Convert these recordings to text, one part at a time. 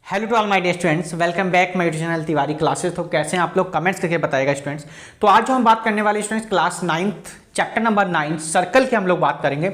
Hello to all my dear students, welcome back my YouTube channel Tiwari classes. तो कैसे हैं आप लोग, कमेंट्स करके बताएगा स्टूडेंट्स। तो आज जो हम बात करने वाले students class 9th chapter number 9 circle की हम लोग बात करेंगे।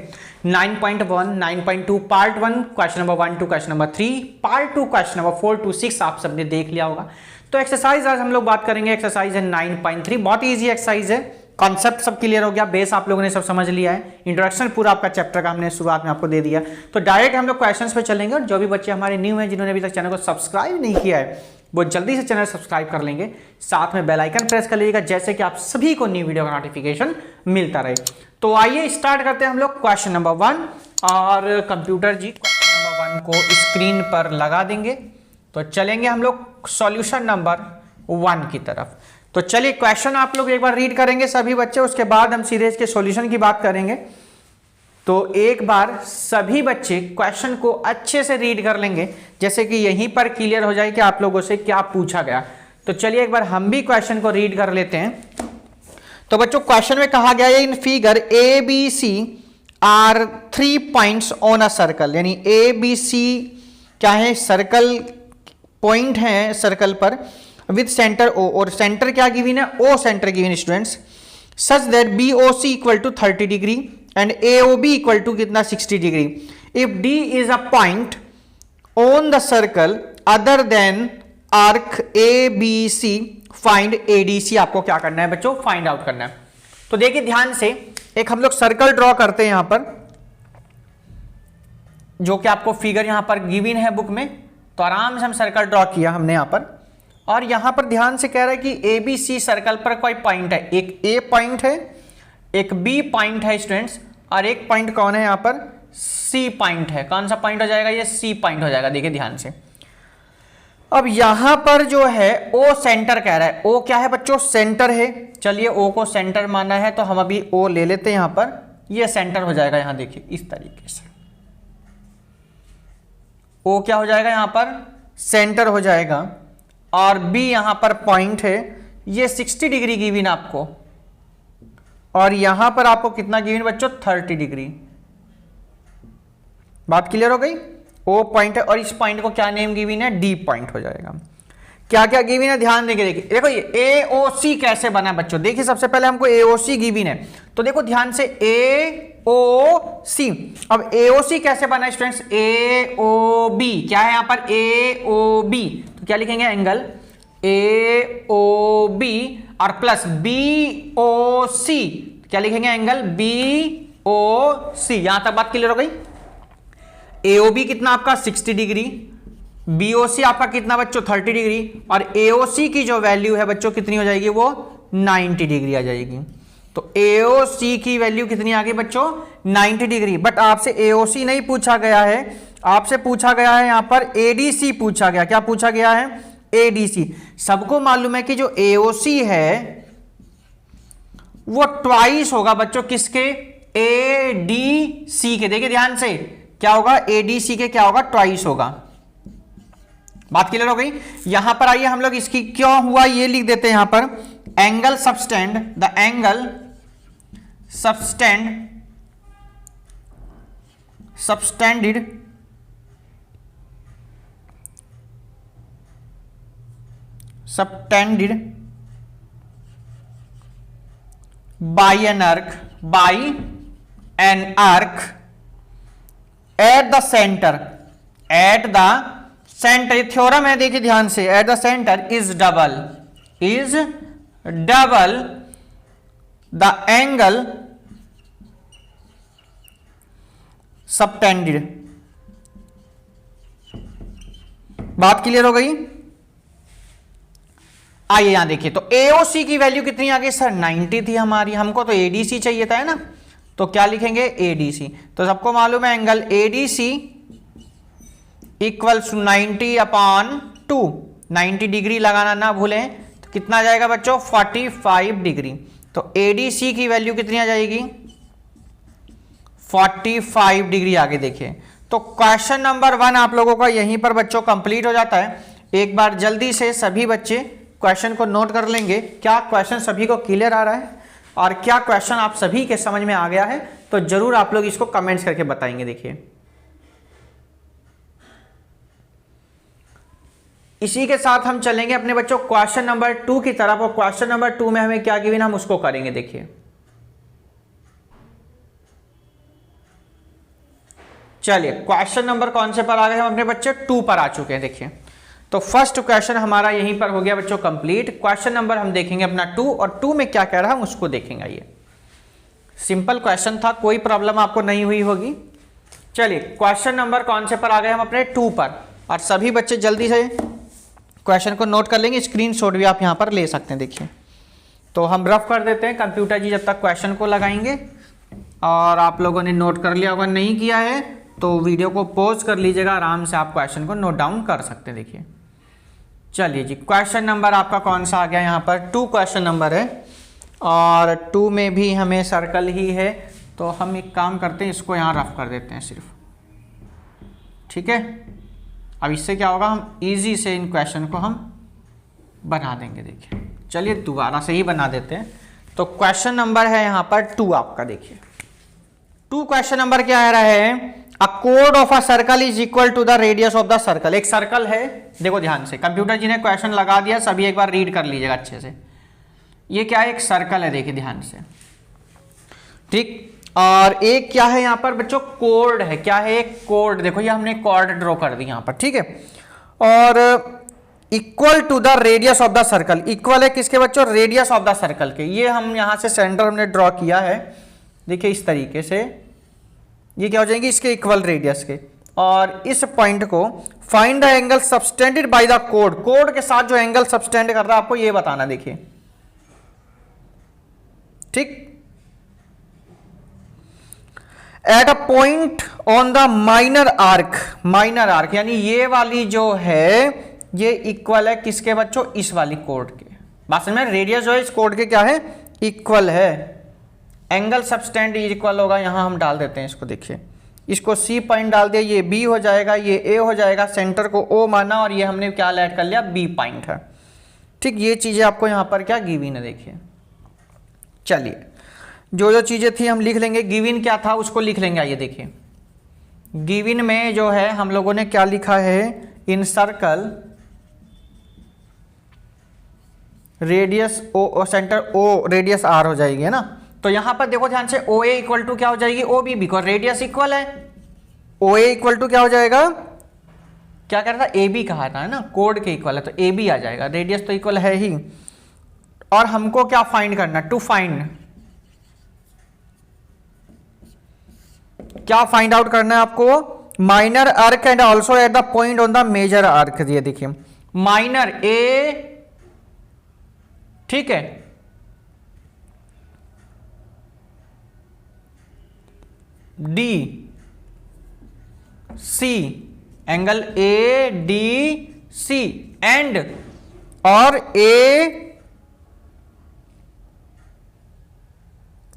9.1, 9.2 part 1 question number 1 to question number 3, part 2 question number 4 to 6 आप सबने देख लिया होगा। तो एक्सरसाइज आज हम लोग बात करेंगे, एक्सरसाइज है 9.3। बहुत ईजी एक्सरसाइज है, कॉन्सेप्ट सब क्लियर हो गया, बेस आप लोगों ने सब समझ लिया है, इंट्रोडक्शन पूरा आपका चैप्टर का हमने शुरुआत में आपको दे दिया। तो डायरेक्ट हम लोग क्वेश्चंस पे चलेंगे, और जो भी बच्चे हमारे न्यू हैं जिन्होंने अभी तक चैनल को सब्सक्राइब नहीं किया है वो जल्दी से चैनल सब्सक्राइब कर लेंगे, साथ में बेल आइकन प्रेस कर लीजिएगा, जैसे कि आप सभी को न्यू वीडियो का नोटिफिकेशन मिलता रहे। तो आइए स्टार्ट करते हैं हम लोग क्वेश्चन नंबर 1, और कंप्यूटर जी क्वेश्चन नंबर 1 को स्क्रीन पर लगा देंगे। तो चलेंगे हम लोग सॉल्यूशन नंबर 1 की तरफ। तो चलिए क्वेश्चन आप लोग एक बार रीड करेंगे सभी बच्चे, उसके बाद हम सीधे इसके सॉल्यूशन की बात करेंगे। तो एक बार सभी बच्चे क्वेश्चन को अच्छे से रीड कर लेंगे, जैसे कि यहीं पर क्लियर हो जाए कि आप लोगों से क्या पूछा गया। तो चलिए एक बार हम भी क्वेश्चन को रीड कर लेते हैं। तो बच्चों क्वेश्चन में कहा गया है in figure A B C are 3 points on a circle, यानी ए बी सी क्या है, सर्कल पॉइंट है सर्कल पर, विद सेंटर ओ, और सेंटर क्या गिवन है, O centre given students, such that B O C equal to 30 degree and A O B equal to कितना 60 degree. If D is a point on the circle other than arc A B C, find A D C. आपको क्या करना है बच्चों, find out करना है। तो देखिए ध्यान से, एक हम लोग सर्कल ड्रॉ करते हैं यहां पर, जो कि आपको फिगर यहां पर गिवन है बुक में। तो आराम से हम सर्कल ड्रॉ किया हमने यहां पर, और यहां पर ध्यान से कह रहा है कि ए बी सी सर्कल पर कोई पॉइंट है, एक ए पॉइंट है, एक बी पॉइंट है स्टूडेंट्स, और एक पॉइंट कौन है यहां पर, सी पॉइंट है। कौन सा पॉइंट हो जाएगा, ये सी पॉइंट हो जाएगा। देखिए ध्यान से, अब यहां पर जो है ओ सेंटर कह रहा है, ओ क्या है बच्चों, सेंटर है। चलिए ओ को सेंटर माना है तो हम अभी ओ ले लेते हैं यहां पर, ये सेंटर हो जाएगा। यहां देखिए इस तरीके से ओ क्या हो जाएगा, यहां पर सेंटर हो जाएगा, और बी यहां पर पॉइंट है, ये 60 डिग्री गिवन आपको, और यहां पर आपको कितना गिवन बच्चों, 30 डिग्री। बात क्लियर हो गई। ओ पॉइंट है, और इस पॉइंट को क्या नेम गिवन है, डी पॉइंट हो जाएगा। क्या क्या गिवन है ध्यान देंगे। देखिए देखो ये ए ओ सी कैसे बना है बच्चों, देखिए सबसे पहले हमको ए ओ सी गिवन है। तो देखो ध्यान से ए ओ सी, अब ए ओ सी कैसे बना है स्टूडेंट्स, ए ओ बी क्या है यहां पर, ए ओ बी। तो क्या लिखेंगे, एंगल ए ओ बी, और प्लस बी ओ सी, क्या लिखेंगे, एंगल बी ओ सी। यहां तक बात क्लियर हो गई। ए ओ बी कितना आपका 60 डिग्री, बी ओ सी आपका कितना बच्चों 30 डिग्री, और ए ओ सी की जो वैल्यू है बच्चों कितनी हो जाएगी, वो 90 डिग्री आ जाएगी। तो ए ओ सी की वैल्यू कितनी आ गई बच्चों, 90 डिग्री। बट आपसे ए ओ सी नहीं पूछा गया है, आपसे पूछा गया है यहां पर ए डी सी पूछा गया। क्या पूछा गया है, ए डी सी। सबको मालूम है कि जो ए ओ सी है वो ट्वाइस होगा बच्चों किसके, ए डी सी के। देखिए ध्यान से, क्या होगा, ए डी सी के क्या होगा, ट्वाइस होगा। बात क्लियर हो गई। यहां पर आइए हम लोग इसकी क्यों हुआ ये लिख देते हैं यहां पर, angle subtended, the angle subtended by an arc at the centre, ये थ्योरम है, देखिए ध्यान से, at the centre is double the angle subtended. बात क्लियर हो गई। आइए यहां देखिए, तो एओसी की वैल्यू कितनी आ गई सर, 90 थी हमारी, हमको तो एडीसी चाहिए था, है ना। तो क्या लिखेंगे, एडीसी। तो सबको मालूम है angle ADC equals to 90/2, 90 degree लगाना ना भूलें। तो कितना आ जाएगा बच्चों, 45 डिग्री। तो एडीसी की वैल्यू कितनी आ जाएगी, 45 डिग्री। आगे देखिए, तो क्वेश्चन नंबर 1 आप लोगों का यहीं पर बच्चों कंप्लीट हो जाता है। एक बार जल्दी से सभी बच्चे क्वेश्चन को नोट कर लेंगे, क्या क्वेश्चन सभी को क्लियर आ रहा है और क्या क्वेश्चन आप सभी के समझ में आ गया है, तो जरूर आप लोग इसको कमेंट्स करके बताएंगे। देखिए इसी के साथ हम चलेंगे अपने बच्चों क्वेश्चन नंबर 2 की तरफ, और क्वेश्चन नंबर 2 में हमें क्या गिवन हम उसको करेंगे। देखिए चलिए क्वेश्चन नंबर कौन से पर आ गए हम अपने बच्चे 2 पर आ चुके हैं। देखिए तो फर्स्ट क्वेश्चन हमारा यहीं पर हो गया बच्चों कंप्लीट। क्वेश्चन नंबर हम देखेंगे अपना 2, और 2 में क्या कह रहा है हम उसको देखेंगे। ये सिंपल क्वेश्चन था, कोई प्रॉब्लम आपको नहीं हुई होगी। चलिए क्वेश्चन नंबर कौन से पर आ गए हम अपने 2 पर, और सभी बच्चे जल्दी से क्वेश्चन को नोट कर लेंगे, स्क्रीनशॉट भी आप यहां पर ले सकते हैं। देखिए तो हम रफ कर देते हैं, कंप्यूटर जी जब तक क्वेश्चन को लगाएंगे। और आप लोगों ने नोट कर लिया होगा, नहीं किया है तो वीडियो को पॉज कर लीजिएगा, आराम से आप क्वेश्चन को नोट डाउन कर सकते हैं। देखिए चलिए जी क्वेश्चन नंबर आपका कौन सा आ गया यहाँ पर 2 क्वेश्चन नंबर है, और 2 में भी हमें सर्कल ही है, तो हम एक काम करते हैं इसको यहाँ रफ कर देते हैं सिर्फ, ठीक है। अब इससे क्या होगा, हम इजी से इन क्वेश्चन को हम बना देंगे। देखिए चलिए दोबारा से ही बना देते हैं। तो क्वेश्चन नंबर है यहाँ पर 2 आपका। देखिए 2 क्वेश्चन नंबर क्या आ रहा है, अ कोड of a circle is equal to the radius of the circle. एक सर्कल है, देखो ध्यान से, कंप्यूटर जी ने क्वेश्चन लगा दिया, सभी एक बार रीड कर लीजिएगा अच्छे से। ये क्या है, एक सर्कल है, देखिए ध्यान से, ठीक। और एक क्या है यहाँ पर बच्चों, कोड है। क्या है, एक कोड। देखो ये हमने कॉर्ड ड्रॉ कर दी यहाँ पर, ठीक है। और equal to the radius of the circle, equal है किसके बच्चों, रेडियस ऑफ द सर्कल के। ये हम यहाँ से सेंटर हमने ड्रॉ किया है, देखिए इस तरीके से, ये क्या हो जाएंगे, इसके इक्वल रेडियस के। और इस पॉइंट को find the angle subtended by the code, code के साथ जो एंगल सबटेंड कर रहा है आपको ये बताना। देखिए ठीक, eight a point on the minor arc, minor arc यानी ये वाली जो है ये इक्वल है किसके बच्चों, इस वाली कोड के। बात समझ में, रेडियस जो है इस कोड के क्या है, इक्वल है। एंगल सबटेंड इक्वल होगा, यहां हम डाल देते हैं इसको। देखिए इसको सी पॉइंट डाल दिया, ये बी हो जाएगा, ये ए हो जाएगा, सेंटर को ओ माना, और ये हमने क्या ऐड कर लिया, बी पॉइंट है, ठीक। ये चीजें आपको यहां पर क्या गिवन है। देखिए चलिए जो जो चीजें थी हम लिख लेंगे। गिवन क्या था उसको लिख लेंगे। आइए देखिए गिवन में जो है हम लोगों ने क्या लिखा है, in circle radius O, centre O, radius R हो जाएगी, है ना। तो यहां पर देखो ध्यान से, ओ ए इक्वल टू क्या हो जाएगी, O B, because radius equal है। ओ ए इक्वल टू क्या हो जाएगा, क्या कह रहा था, ए बी कहा था, है ना, कोड के इक्वल है तो ए बी आ जाएगा, रेडियस तो इक्वल है ही। और हमको क्या फाइंड करना, टू फाइंड, क्या फाइंड आउट करना है आपको, minor arc and also at the point on the major arc. ये देखिए माइनर ए, ठीक है, D C, angle A D C, and और A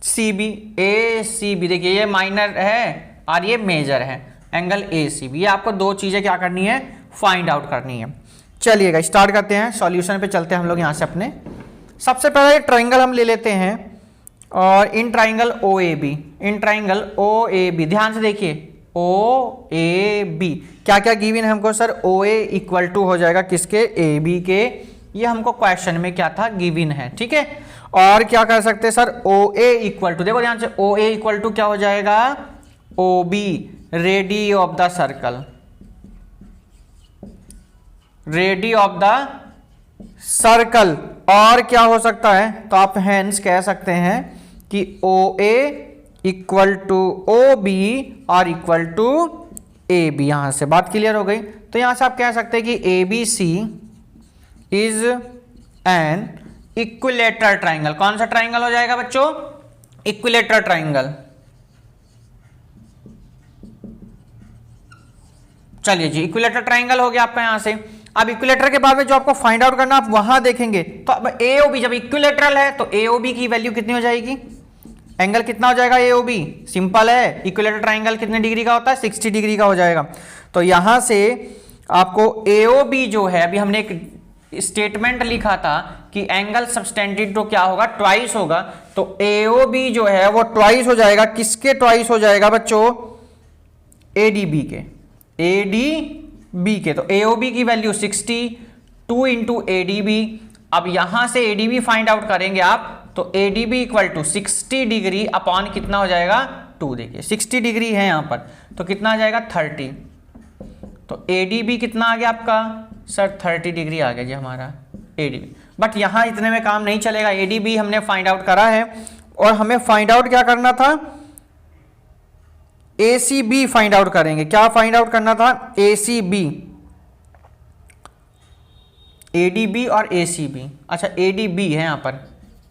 C B, A C B. देखिए ये माइनर है और ये मेजर है, एंगल ए सी बी। ये आपको दो चीजें क्या करनी है, फाइंड आउट करनी है। चलिएगा स्टार्ट करते हैं, सॉल्यूशन पे चलते हैं हम लोग यहाँ से अपने। सबसे पहले ये ट्राइंगल हम ले लेते हैं, और in triangle O A B, in triangle O A B, ध्यान से देखिए ओ ए बी, क्या क्या गिवन है हमको sir, O A equal to हो जाएगा किसके, ए बी के। ये हमको क्वेश्चन में क्या था, गिवन है, ठीक है। और क्या कर सकते हैं sir, O A equal to, देखो ध्यान से, ओ ए इक्वल टू क्या हो जाएगा, O B, radii of the circle, radii of the circle. और क्या हो सकता है, तो आप हैंस कह सकते हैं कि ओ A equal to O B और इक्वल टू ए बी। यहां से बात क्लियर हो गई। तो यहां से आप कह सकते हैं कि A B C is an equilateral triangle. कौन सा ट्राइंगल हो जाएगा बच्चों, इक्विलेटरल ट्राइंगल। चलिए जी इक्विलेटरल ट्राइंगल हो गया आपका यहां से। अब इक्विलेटर के बाद में जो आपको फाइंड आउट करना आप वहां देखेंगे, तो अब ए ओ बी जब इक्विलेटरल है तो ए ओ बी की वैल्यू कितनी हो जाएगी, एंगल कितना हो जाएगा ए ओ बी, सिंपल है, इक्विलेटरल ट्राइंगल कितने डिग्री का होता है, 60 डिग्री का हो जाएगा। तो यहां से आपको ए ओ बी जो है, अभी हमने एक स्टेटमेंट लिखा था कि एंगल सबटेंडेड तो क्या होगा, ट्वाइस होगा। तो ए ओ बी जो है वो ट्वाइस हो जाएगा, किसके ट्वाइस हो जाएगा बच्चों, ए डी बी के, ए डी बी के। तो ए ओ बी की value 60 2 into A D B. अब यहां से A D B find out करेंगे आप, तो A D B equal to 60 degree upon कितना हो जाएगा 2। देखिए 60 डिग्री है यहाँ पर, तो कितना आ जाएगा 30। तो ए डी बी कितना आ गया आपका सर 30 डिग्री आ गया जी हमारा ए डी बी। बट यहाँ इतने में काम नहीं चलेगा, ए डी बी हमने फाइंड आउट करा है और हमें फाइंड आउट क्या करना था, A C B find out करेंगे। क्या फाइंड आउट करना था, A C B, A D B और ए सी बी। अच्छा ए डी बी है यहाँ पर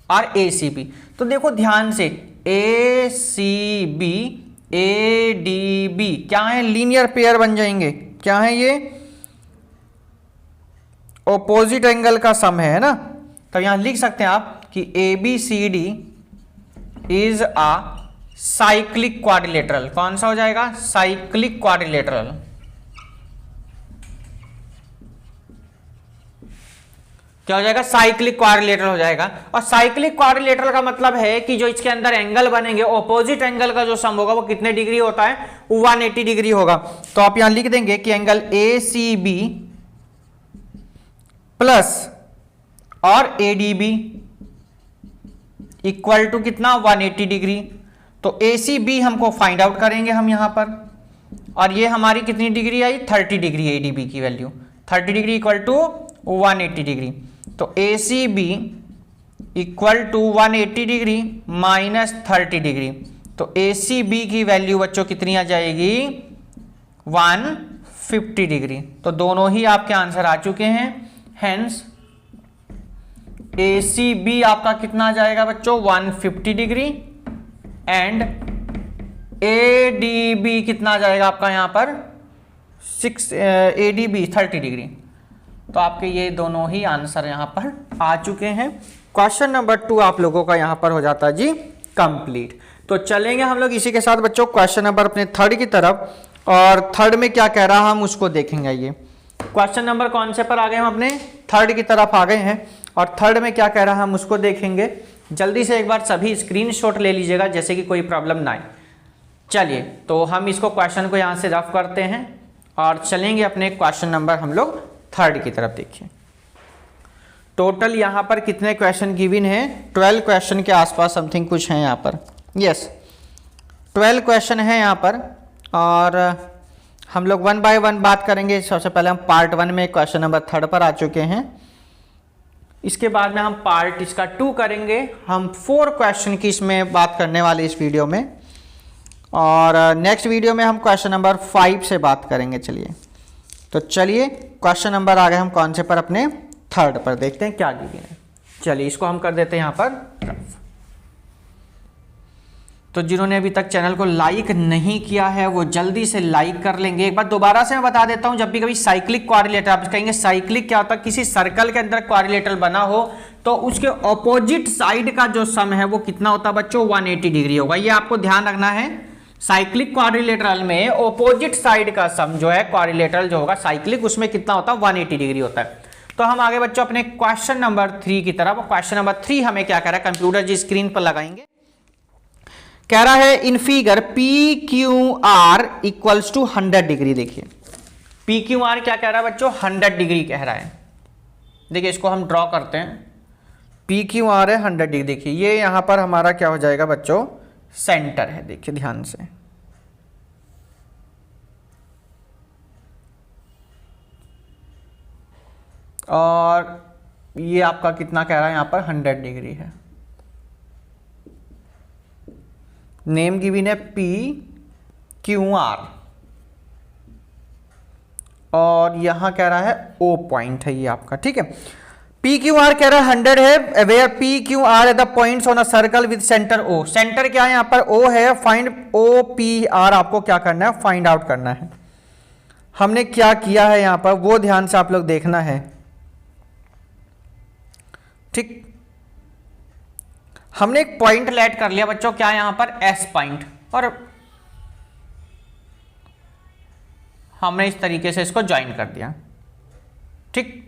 और ए सी बी, तो देखो ध्यान से A C B A D B क्या है, लीनियर पेयर बन जाएंगे। क्या है ये, ऑपोजिट एंगल का सम है ना। तो यहां लिख सकते हैं आप कि A B C D is a cyclic quadrilateral. कौन सा हो जाएगा, साइक्लिक क्वाड्रिलेटरल। क्या हो जाएगा, साइक्लिक क्वाड्रिलेटरल हो जाएगा। और साइक्लिक क्वाड्रिलेटरल का मतलब है कि जो इसके अंदर एंगल बनेंगे, ऑपोजिट एंगल का जो सम होगा वो कितने डिग्री होता है, 180 डिग्री होगा। तो आप यहां लिख देंगे कि angle A C B plus और A D B equal to कितना 180 डिग्री। तो ए सी बी हमको फाइंड आउट करेंगे हम यहां पर, और ये हमारी कितनी डिग्री आई 30 डिग्री, ए डी बी की value 30 degree equal to 180 degree. तो A C B equal to 180 degree minus 30 degree. तो ए सी बी की वैल्यू बच्चों कितनी आ जाएगी 150 डिग्री। तो दोनों ही आपके आंसर आ चुके हैं। हेंस ए सी बी आपका कितना आ जाएगा बच्चों 150 degree and A D B कितना आ जाएगा आपका यहां पर 6 ए डी बी 30 डिग्री। तो आपके ये दोनों ही आंसर यहां पर आ चुके हैं। क्वेश्चन नंबर 2 आप लोगों का यहां पर हो जाता है जी कंप्लीट। तो चलेंगे हम लोग इसी के साथ बच्चों क्वेश्चन नंबर अपने 3rd की तरफ, और 3rd में क्या कह रहा हम उसको देखेंगे। ये क्वेश्चन नंबर कौन से पर आ गए हम अपने 3rd की तरफ आ गए हैं, और 3rd में क्या कह रहा हम उसको देखेंगे। जल्दी से एक बार सभी स्क्रीनशॉट ले लीजिएगा जैसे कि कोई प्रॉब्लम ना आए। चलिए तो हम इसको क्वेश्चन को यहाँ से रफ करते हैं और चलेंगे अपने क्वेश्चन नंबर हम लोग 3rd की तरफ। देखिए टोटल यहाँ पर कितने क्वेश्चन गिवन है, 12 क्वेश्चन के आसपास समथिंग कुछ है यहाँ पर। यस 12 क्वेश्चन है यहाँ पर, और हम लोग 1 बाय 1 बात करेंगे। सबसे पहले हम पार्ट 1 में क्वेश्चन नंबर 3rd पर आ चुके हैं। इसके बाद में हम पार्ट इसका 2 करेंगे। हम 4 क्वेश्चन की इसमें बात करने वाले इस वीडियो में, और नेक्स्ट वीडियो में हम क्वेश्चन नंबर 5 से बात करेंगे। चलिए तो चलिए क्वेश्चन नंबर आ गए हम कौन से पर, अपने 3rd पर। देखते हैं क्या गिवन है। चलिए इसको हम कर देते हैं यहाँ पर। तो जिन्होंने अभी तक चैनल को लाइक नहीं किया है वो जल्दी से लाइक कर लेंगे। एक बार दोबारा से मैं बता देता हूं, जब भी कभी साइक्लिक क्वाड्रिलेटरल, आप कहेंगे साइक्लिक क्या होता है, किसी सर्कल के अंदर क्वाड्रिलेटरल बना हो तो उसके ऑपोजिट साइड का जो सम है वो कितना होता है बच्चों 180 डिग्री होगा। ये आपको ध्यान रखना है। साइक्लिक क्वाड्रिलेटरल में ऑपोजिट साइड का सम जो है क्वाड्रिलेटरल जो होगा साइक्लिक, उसमें कितना होता है 180 डिग्री होता है। तो हम आगे बच्चों अपने क्वेश्चन नंबर 3 की तरफ। क्वेश्चन नंबर 3 हमें क्या कह रहा है, कंप्यूटर जी स्क्रीन पर लगाएंगे। कह रहा है in figure P Q R equals to 100 degree. देखिए पी क्यू आर क्या कह रहा है बच्चों 100 डिग्री कह रहा है। देखिए इसको हम ड्रॉ करते हैं। पी क्यू आर है 100 डिग्री। देखिए ये यहां पर हमारा क्या हो जाएगा बच्चों सेंटर है। देखिए ध्यान से, और ये आपका कितना कह रहा है यहां पर 100 डिग्री है। नेम गिवन है पी क्यू आर, और यहां कह रहा है ओ पॉइंट है ये आपका। ठीक है, पी क्यू आर कह रहा है 100 है, where P Q R the points on a circle with centre O. Centre क्या है यहां पर ओ है। फाइंड ओ पी आर आपको क्या करना है, फाइंड आउट करना है। हमने क्या किया है यहां पर वो ध्यान से आप लोग देखना है। ठीक, हमने एक पॉइंट लेट कर लिया बच्चों, क्या यहां पर एस पॉइंट, और हमने इस तरीके से इसको ज्वाइन कर दिया। ठीक,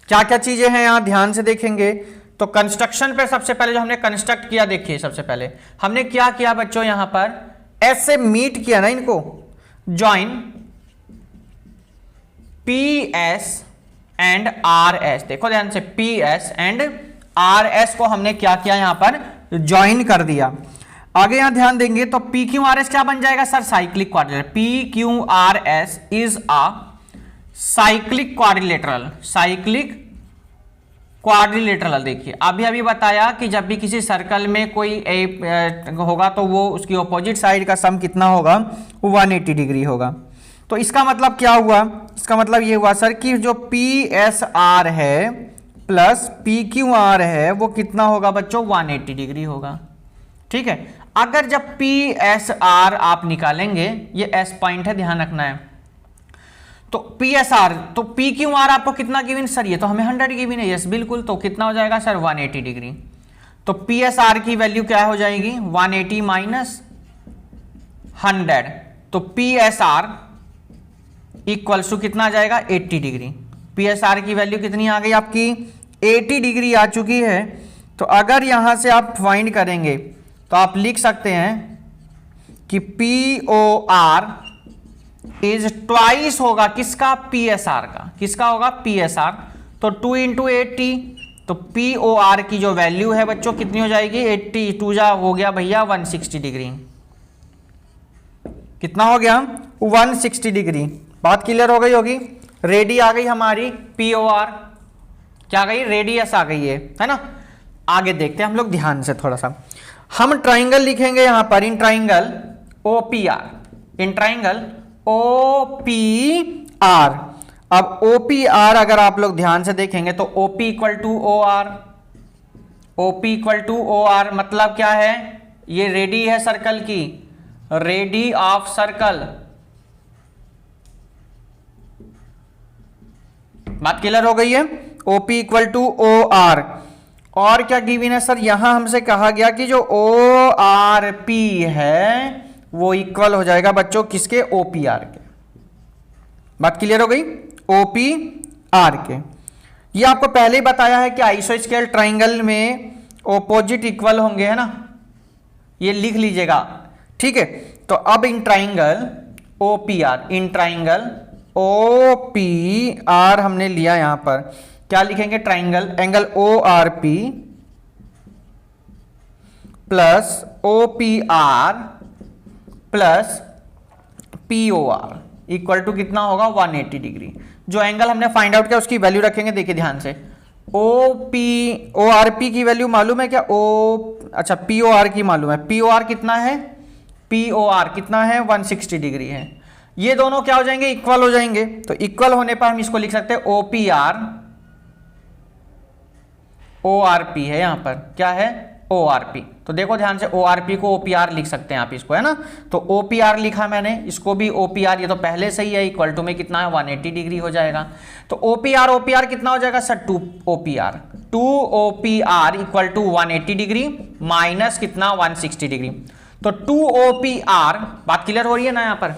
क्या क्या चीजें हैं यहां ध्यान से देखेंगे। तो कंस्ट्रक्शन पे सबसे पहले जो हमने कंस्ट्रक्ट किया, देखिए सबसे पहले हमने क्या किया बच्चों, यहां पर एस से मीट किया ना इनको, join P S and R S. देखो ध्यान से, P S and R S को हमने क्या किया, यहां पर ज्वाइन कर दिया। आगे यहां ध्यान देंगे तो पी क्यू आर एस क्या बन जाएगा sir, cyclic quadrilateral. P Q R S is a cyclic quadrilateral, cyclic quadrilateral. देखिए अभी बताया कि जब भी किसी सर्कल में कोई होगा तो वो उसकी ऑपोजिट साइड का सम कितना होगा, 180 डिग्री होगा। तो इसका मतलब क्या हुआ, इसका मतलब ये हुआ सर कि जो पी एस आर है प्लस पी क्यू आर है वो कितना होगा बच्चों, 180 डिग्री होगा। ठीक है, अगर जब पी एस आर आप निकालेंगे, ये एस पॉइंट है, ध्यान रखना है, तो पी एस आर, तो पी क्यू आर आपको कितना गिवन सर, ये तो हमें 100 गिवन है, यस बिल्कुल, तो कितना हो जाएगा सर 180 डिग्री। तो पी एस आर की वैल्यू क्या हो जाएगी, 180 माइनस 100, तो P S R equals to कितना आ जाएगा 80 डिग्री। पी एस आर की वैल्यू कितनी आ गई आपकी, 80 डिग्री आ चुकी है। तो अगर यहां से आप फाइंड करेंगे तो आप लिख सकते हैं कि P O R is twice होगा किसका, पी एस आर का, किसका होगा, पी एस आर। तो 2 इंटू 80, तो पी ओ आर की जो वैल्यू है बच्चों कितनी हो जाएगी, 80 2 जा हो गया भैया 160 डिग्री। कितना हो गया, 160 डिग्री। बात क्लियर हो गई होगी। रेडी आ गई हमारी पी ओ आर, क्या गई, रेडियस आ गई है ना। आगे देखते हैं हम लोग ध्यान से थोड़ा सा, हम ट्राइंगल लिखेंगे यहां पर, in triangle O P R, in triangle O P R. अब ओ पी आर अगर आप लोग ध्यान से देखेंगे तो O P equal to O R, O P equal to O R मतलब क्या है, ये रेडी है सर्कल की, रेडी ऑफ सर्कल। बात क्लियर हो गई है, O P equal to O R. और क्या गिवन है सर, यहां हमसे कहा गया कि जो ओ आर पी है वो इक्वल हो जाएगा बच्चों किसके, ओ पी आर के। बात क्लियर हो गई, ओ पी आर के। ये आपको पहले ही बताया है कि आइसोस्केल ट्राइंगल में ऑपोजिट इक्वल होंगे, है ना, ये लिख लीजिएगा। ठीक है, तो अब in triangle O P R, in triangle O P R हमने लिया, यहां पर क्या लिखेंगे, triangle angle O R P plus O P R plus P O R equal to कितना होगा, 180 डिग्री। जो एंगल हमने फाइंड आउट किया उसकी वैल्यू रखेंगे, देखिए ध्यान से, ओ आर पी की वैल्यू मालूम है क्या, अच्छा पी ओ आर की मालूम है, पी ओ आर कितना है, पी ओ आर कितना है, 160 डिग्री है। ये दोनों क्या हो जाएंगे, इक्वल हो जाएंगे। तो इक्वल होने पर हम इसको लिख सकते हैं O P R, O R P है, यहां पर क्या है, ओ आर पी। तो देखो ध्यान से, ओ आर पी को ओ पी आर लिख सकते हैं आप इसको, है ना। तो ओ पी आर लिखा मैंने, इसको भी ओ पी आर, ये तो पहले से ही है, इक्वल टू में कितना है 180 डिग्री हो जाएगा। तो ओ पी आर कितना हो जाएगा सर, 2 O P R, 2 O P R equal to 180 degree minus कितना 160 डिग्री। तो 2 ओ पी आर, बात क्लियर हो रही है ना, यहाँ पर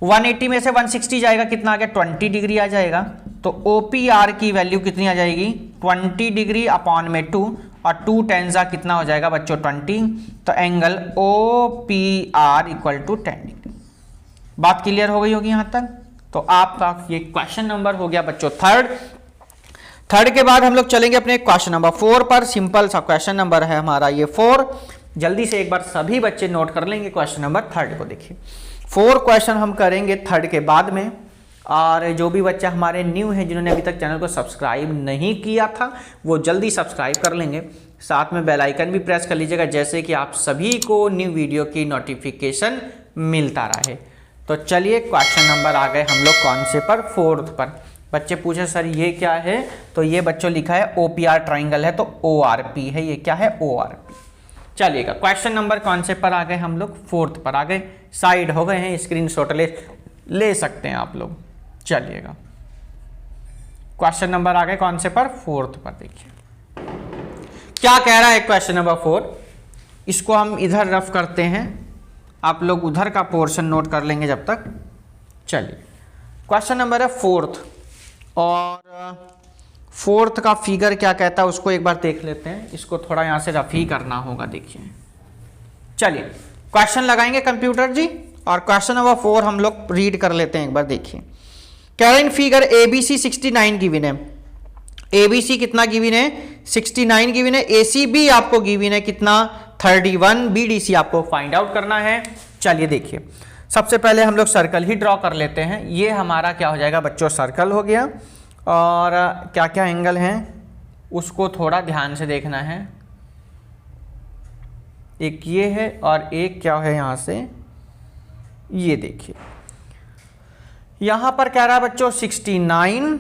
180 में से 160 जाएगा, कितना आ गया 20 डिग्री आ जाएगा। तो ओ पी आर की वैल्यू कितनी आ जाएगी, 20 डिग्री अपॉन में 2, और 2 टेंजा कितना हो जाएगा बच्चों 20। तो angle O P R equal to 10 degree. बात क्लियर हो गई होगी यहां तक। तो आपका ये क्वेश्चन नंबर हो गया बच्चों थर्ड के बाद हम लोग चलेंगे अपने क्वेश्चन नंबर 4 पर। सिंपल सा क्वेश्चन नंबर है हमारा ये 4। जल्दी से एक बार सभी बच्चे नोट कर लेंगे क्वेश्चन नंबर 3 को। देखिए 4 क्वेश्चन हम करेंगे 3 के बाद में। और जो भी बच्चा हमारे न्यू है, जिन्होंने अभी तक चैनल को सब्सक्राइब नहीं किया था, वो जल्दी सब्सक्राइब कर लेंगे, साथ में बेल आइकन भी प्रेस कर लीजिएगा, जैसे कि आप सभी को न्यू वीडियो की नोटिफिकेशन मिलता रहे। तो चलिए क्वेश्चन नंबर आ गए हम लोग कौन से पर, 4 पर। बच्चे पूछे सर ये क्या है, तो ये बच्चों लिखा है OPR ट्राइंगल है, तो ORP है, ये क्या है ORP। चलिएगा क्वेश्चन नंबर कौन से पर आ गए हम लोग, 4 पर आ गए, साइड हो गए हैं, स्क्रीनशॉट ले सकते हैं आप लोग। चलिएगा क्वेश्चन नंबर आ गए कौन से पर, 4 पर। देखिए क्या कह रहा है क्वेश्चन नंबर 4, इसको हम इधर रफ करते हैं, आप लोग उधर का पोर्शन नोट कर लेंगे जब तक। चलिए क्वेश्चन नंबर है 4, और फोर्थ का फिगर क्या कहता है उसको एक बार देख लेते हैं। इसको थोड़ा यहाँ से रफ ही करना होगा। देखिए चलिए क्वेश्चन लगाएंगे कंप्यूटर जी, और क्वेश्चन नंबर 4 हम लोग रीड कर लेते हैं एक बार। देखिए कह रहे हैं फिगर ABC 69 गिवन है। ABC कितना गिवन है? 69 गिवन है। ACB आपको गिवन है कितना? 31। BDC आपको फाइंड आउट करना है। चलिए देखिए सबसे पहले हम लोग सर्कल ही ड्रॉ कर लेते हैं। ये हमारा क्या हो जाएगा बच्चों? सर्कल हो गया। और क्या क्या एंगल हैं उसको थोड़ा ध्यान से देखना है। एक ये है और एक क्या है यहाँ से, ये देखिए यहाँ पर कह रहा है बच्चों 69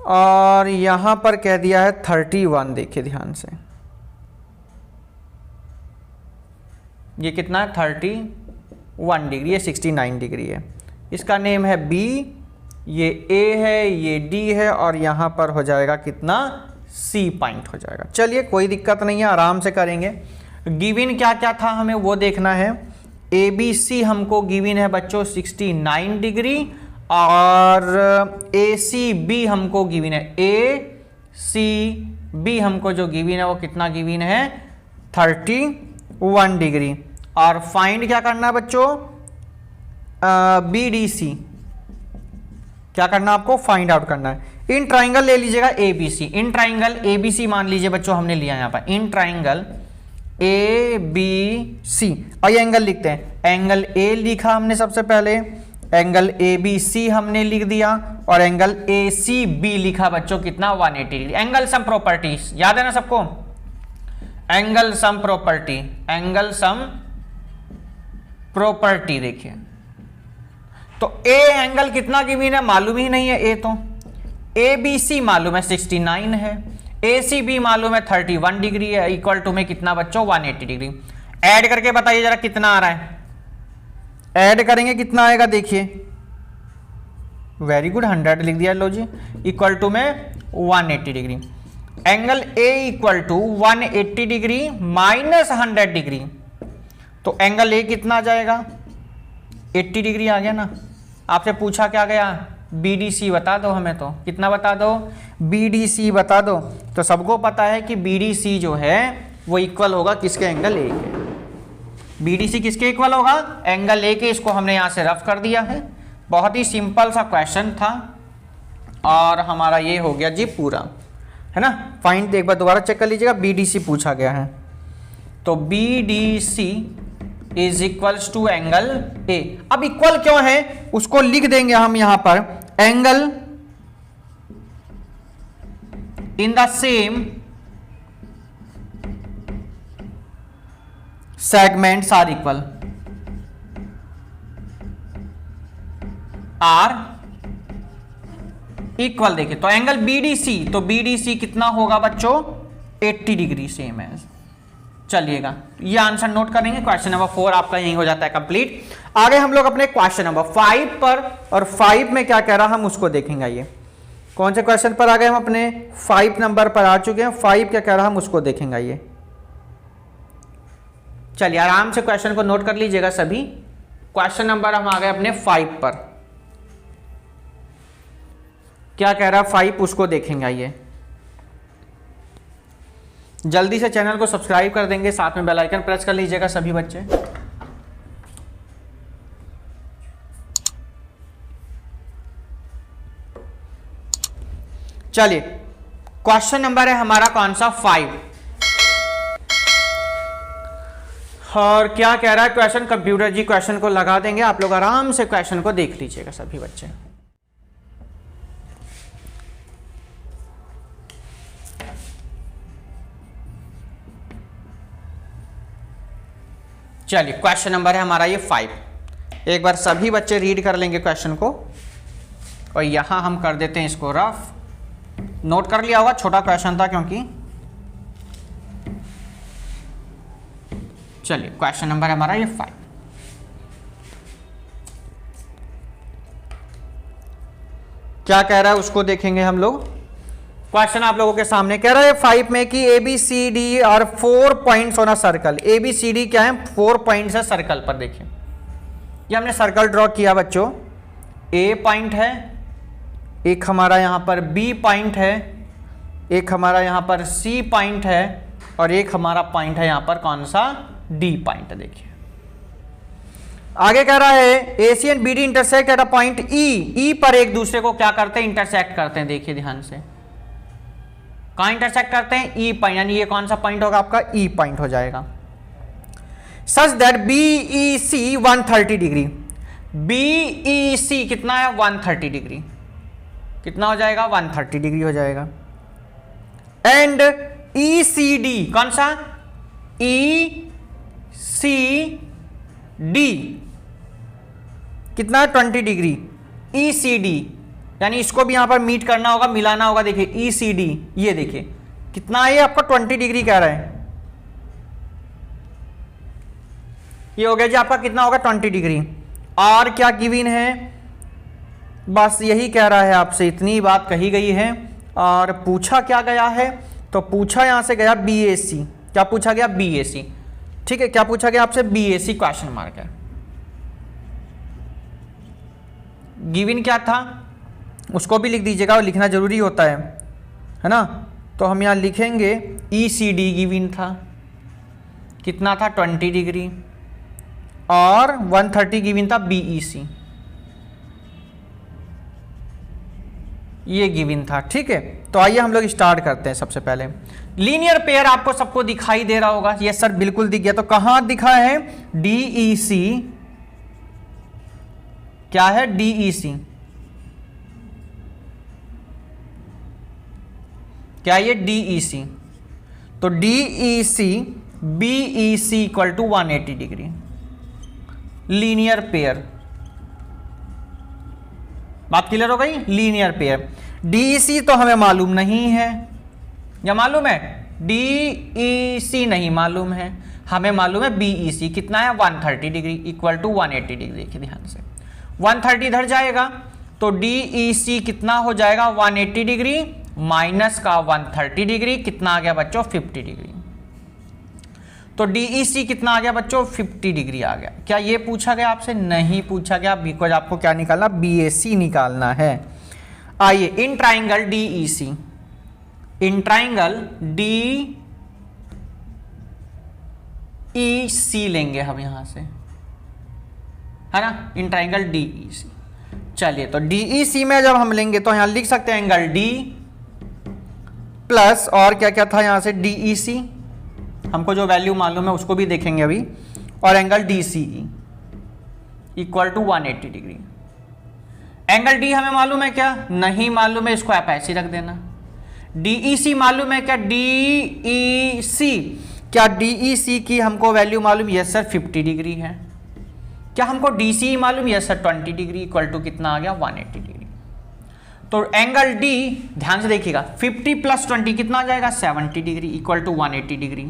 और यहाँ पर कह दिया है 31। देखिए ध्यान से, ये कितना है? 31 डिग्री, ये 69 डिग्री है। इसका नेम है B, ये A है, ये D है, और यहाँ पर हो जाएगा कितना? C पॉइंट हो जाएगा। चलिए कोई दिक्कत नहीं है, आराम से करेंगे। गिवन क्या क्या था हमें वो देखना है। ABC हमको गिवन है बच्चों 69 डिग्री, और ACB हमको गिवन है, ACB हमको जो गिवन है वो कितना गिवन है? 31 डिग्री। और फाइंड क्या करना है बच्चों? BDC क्या करना है आपको? फाइंड आउट करना है। इन ट्राइंगल ले लीजिएगा ABC। इन ट्राइंगल ABC मान लीजिए बच्चों हमने लिया यहाँ पर। इन ट्राइंगल ABC, और ये एंगल लिखते हैं। एंगल A लिखा हमने सबसे पहले, एंगल ABC हमने लिख दिया, और एंगल ACB लिखा बच्चों कितना? 180 डिग्री। एंगल सम प्रॉपर्टीज याद है ना सबको? Angle sum property, angle sum property देखिए तो A एंगल कितना गिवन है मालूम ही नहीं है। A तो ABC मालूम है 69 है, ACB मालूम है 31 डिग्री है, इक्वल टू में कितना बच्चों? 180 डिग्री। ऐड करके बताइए जरा कितना आ रहा है। ऐड करेंगे कितना आएगा? देखिए वेरी गुड, 100 लिख दिया। लो जी, इक्वल टू में 180 degree. Angle A equal to 180 degree minus 100 degree, तो एंगल A कितना आ जाएगा? 80 डिग्री आ गया ना। आपसे पूछा क्या गया? BDC बता दो हमें, तो कितना बता दो? BDC बता दो। तो सबको पता है कि BDC जो है वो इक्वल होगा किसके? एंगल A के। BDC किसके इक्वल होगा? एंगल A के। इसको हमने यहाँ से रफ कर दिया है। बहुत ही सिंपल सा क्वेश्चन था और हमारा ये हो गया जी पूरा, है ना। फाइंड एक बार दोबारा चेक कर लीजिएगा। BDC पूछा गया है, तो BDC is equals to angle A। अब इक्वल क्यों है उसको लिख देंगे हम यहां पर। Angle in the same segments are equal, are equal. देखिए तो एंगल BDC, तो BDC कितना होगा बच्चों? 80 डिग्री सेम है। चलिएगा ये आंसर नोट करेंगे। क्वेश्चन नंबर 4 आपका यही हो जाता है कंप्लीट। आगे हम लोग अपने क्वेश्चन नंबर 5 पर, और 5 में क्या कह रहा हम उसको देखेंगे। ये कौन से क्वेश्चन पर आ गए हम? अपने 5 नंबर पर आ चुके हैं। 5 क्या कह रहा हम उसको देखेंगे। ये चलिए आराम से क्वेश्चन को नोट कर लीजिएगा सभी। क्वेश्चन नंबर हम आ गए अपने 5 पर। क्या कह रहा 5 उसको देखेंगे। ये जल्दी से चैनल को सब्सक्राइब कर देंगे, साथ में बेल आइकन प्रेस कर लीजिएगा सभी बच्चे। चलिए क्वेश्चन नंबर है हमारा कौन सा? 5। और क्या कह रहा है क्वेश्चन? कंप्यूटर जी क्वेश्चन को लगा देंगे, आप लोग आराम से क्वेश्चन को देख लीजिएगा सभी बच्चे। चलिए क्वेश्चन नंबर है हमारा ये 5। एक बार सभी बच्चे रीड कर लेंगे क्वेश्चन को, और यहां हम कर देते हैं इसको रफ। नोट कर लिया होगा, छोटा क्वेश्चन था क्योंकि। चलिए क्वेश्चन नंबर है हमारा ये 5। क्या कह रहा है उसको देखेंगे हम लोग। क्वेश्चन आप लोगों के सामने कह रहा है 5 में कि ABCD और 4 points on a circle. ABCD क्या है? 4 पॉइंट्स है सर्कल पर। देखिए ये हमने सर्कल ड्रॉ किया बच्चों। A पॉइंट है, एक हमारा यहां पर B पॉइंट है, एक हमारा यहाँ पर सी पॉइंट है और एक हमारा पॉइंट है यहाँ पर कौन सा, डी पॉइंट। देखिए आगे कह रहा है A C and B D intersect at a point E. E पर एक दूसरे को क्या करते हैं, इंटरसेक्ट करते हैं। देखिए ध्यान से, कहां इंटरसेक्ट करते हैं, ई पॉइंट, यानी ये कौन सा पॉइंट होगा आपका, ई पॉइंट हो जाएगा। Such that B E C 130 degree, B E C कितना है 130 डिग्री, कितना हो जाएगा 130 डिग्री हो जाएगा। एंड ई सी डी, कौन सा, ई सी डी कितना है 20 डिग्री। ई सी डी यानी इसको भी यहां पर मीट करना होगा, मिलाना होगा। देखिए ई सी डी, ये देखिए कितना है, ये आपका 20 डिग्री कह रहा है। ये हो गया जी आपका कितना होगा 20 डिग्री। और क्या गिवन है, बस यही कह रहा है आपसे, इतनी बात कही गई है। और पूछा क्या गया है, तो पूछा यहां से गया बी ए सी। क्या पूछा गया, बी ए सी। ठीक है, क्या पूछा गया आपसे, B A C question mark है। गिवन क्या था उसको भी लिख दीजिएगा, और लिखना जरूरी होता है ना। तो हम यहां लिखेंगे ई सी डी गिवन था, कितना था 20 डिग्री, और 130 गिवन था बी ई सी, ये गिवन था। ठीक है, तो आइए हम लोग स्टार्ट करते हैं। सबसे पहले लीनियर पेयर आपको सबको दिखाई दे रहा होगा, ये सर बिल्कुल दिख गया। तो कहां दिखा है, डी ई सी, क्या है डी ई सी, क्या ये डी ई सी। तो D E C B E C equal to 180 degree, linear pair. बात क्लियर हो गई, linear pair. D E C तो हमें मालूम नहीं है, या मालूम है, डी ई सी नहीं मालूम है, हमें मालूम है बी ई सी कितना है 130 डिग्री इक्वल टू 180 डिग्री। देखिए ध्यान से, 130 इधर जाएगा तो डी ई सी कितना हो जाएगा 180 डिग्री माइनस का 130 डिग्री, कितना आ गया बच्चों 50 डिग्री। तो डी ई सी कितना आ गया बच्चों 50 डिग्री आ गया। क्या ये पूछा गया आपसे, नहीं पूछा गया, बिकॉज आपको क्या निकालना, बी ए सी निकालना है। आइए in triangle D E C, in triangle D E C लेंगे हम यहां से, है ना, इन ट्राइंगल डी ई सी। चलिए तो डी ई सी में जब हम लेंगे तो यहां लिख सकते हैं एंगल डी प्लस, और क्या क्या था यहां से, डी ई सी, हमको जो वैल्यू मालूम है उसको भी देखेंगे अभी, और angle D C E equal to 180 degree. Angle D हमें मालूम है क्या, नहीं मालूम है, इसको आप ऐसे ही रख देना। डी ई सी मालूम है क्या, डी ई सी, क्या डी ई सी की हमको वैल्यू मालूम, यस सर 50 डिग्री है। क्या हमको डी सी मालूम, yes sir 20 degree equal to कितना आ गया 180 डिग्री। तो एंगल डी ध्यान से देखिएगा, 50 प्लस 20 कितना आ जाएगा 70 डिग्री इक्वल टू 180 डिग्री।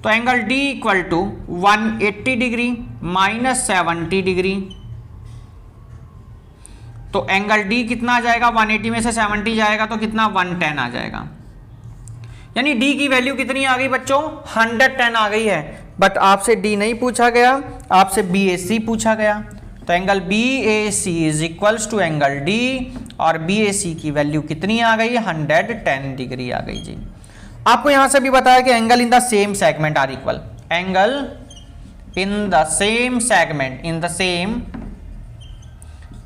तो angle D equal to 180 degree minus 70 degree. तो एंगल डी कितना आ जाएगा, 180 में से 70 जाएगा तो कितना 110 आ जाएगा। यानी डी की वैल्यू कितनी आ गई बच्चों, 110 आ गई है। बट आपसे डी नहीं पूछा गया, आपसे बी ए सी पूछा गया। तो angle B A C is equals to angle D, और बी ए सी की वैल्यू कितनी आ गई, 110 डिग्री आ गई जी। आपको यहां से भी बताया कि angle in the same segment are equal, angle in the same segment, in the same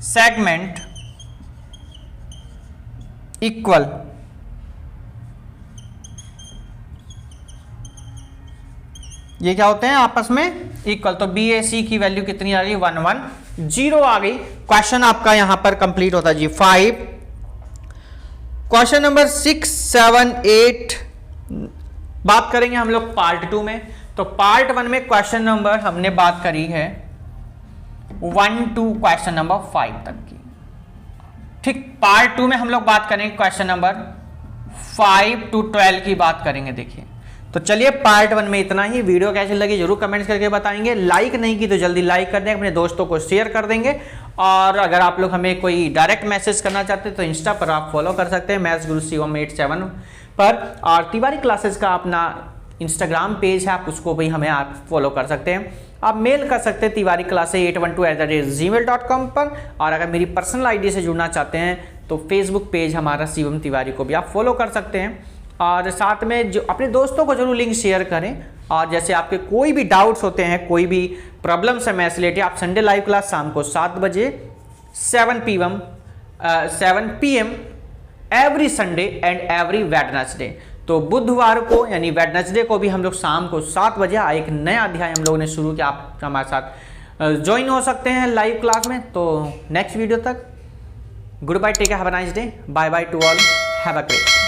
segment equal. ये क्या होते हैं आपस में, इक्वल। तो बी ए सी की वैल्यू कितनी आ गई 110 आ गई। क्वेश्चन आपका यहां पर कंप्लीट होता है जी 5। क्वेश्चन नंबर 6, 7, 8 बात करेंगे हम लोग पार्ट 2 में। तो पार्ट 1 में क्वेश्चन नंबर हमने बात करी है 1 to क्वेश्चन नंबर 5 तक की। ठीक, पार्ट 2 में हम लोग बात करेंगे क्वेश्चन नंबर 5 to 12 की बात करेंगे। देखिए तो चलिए पार्ट 1 में इतना ही। वीडियो कैसी लगी जरूर कमेंट्स करके बताएंगे। लाइक नहीं की तो जल्दी लाइक कर दें, अपने दोस्तों को शेयर कर देंगे। और अगर आप लोग हमें कोई डायरेक्ट मैसेज करना चाहते हैं तो इंस्टा पर आप फॉलो कर सकते हैं, मैथ्स गुरु शिवम 87 पर। और तिवारी क्लासेस का अपना इंस्टाग्राम पेज है, आप उसको भी हमें आप फॉलो कर सकते हैं। आप मेल कर सकते हैं tiwari class812@gmail.com पर। और अगर मेरी पर्सनल आईडी से जुड़ना चाहते हैं तो फेसबुक पेज हमारा शिवम तिवारी को भी आप फॉलो कर सकते हैं, और साथ में जो अपने दोस्तों को जरूर लिंक शेयर करें। और जैसे आपके कोई भी डाउट्स होते हैं, कोई भी प्रॉब्लम्स है मैथ्स रिलेटेड, आप संडे लाइव क्लास शाम को 7 बजे 7 PM every Sunday and every Wednesday. तो बुधवार को यानी वेडनेसडे को भी हम लोग शाम को 7 बजे एक नया अध्याय हम लोगों ने शुरू किया, आप हमारे साथ ज्वाइन हो सकते हैं लाइव क्लास में। तो नेक्स्ट वीडियो तक good bye, take care, have a nice day, bye bye to all, have a great.